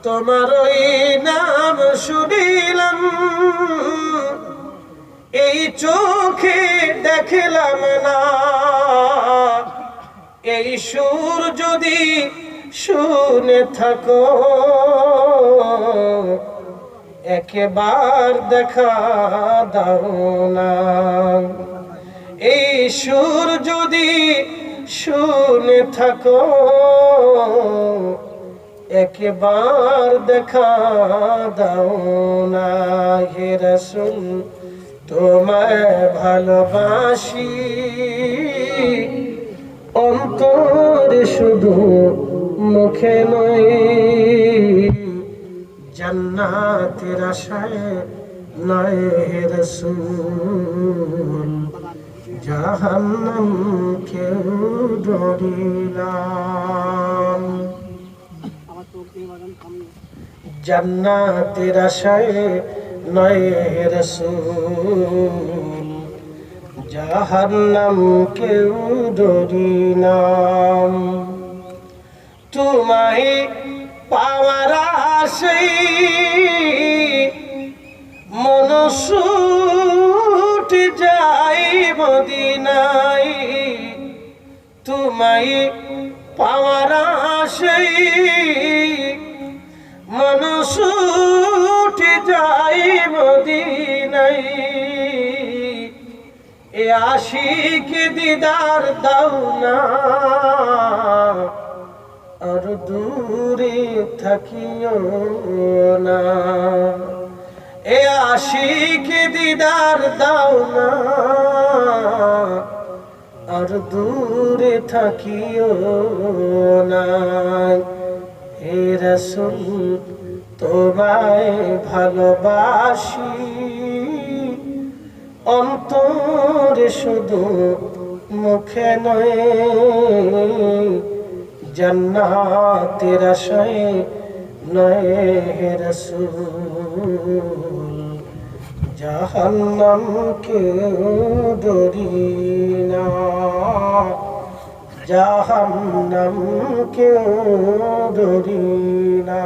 তোমার ওই নাম শুনিলাম, এই চোখে দেখলাম না। এই সুর যদি শুনে থাকো, একবার দেখা দাও না। এই সুর যদি শুনে থাকো, একবার দেখা দাও না। হে রাসূল তোমায় ভালোবাসি, অন্তরে শুধু মুখে নয়। জান্নাতের আশায় নয় হে রাসূল, জাহান্নাম কেউ ডরিলাম। জান্নাতের আশায় নয় হে রাসূল, জাহান্নাম কেউ ডরিলাম। তোমায় পাওয়ার আশায় মন ছুটে যায় মদিনায়। তোমায় পাওয়ার আশায় মন ছুটে যায় মদিনায়। এ আশিক দিদার দাও না, আর দূরে থাকিও না। এ আশিক দিদার দাও না, আর দূরে থাকিও না। হে রাসূল তোমায় ভালোবাসি, অন্তরে শুধু মুখে নয়। জান্নাতের আশায় নয় হে রাসূল, জাহান্নাম কেউ ডরি না। জাহান্নাম কেউ ডরি না।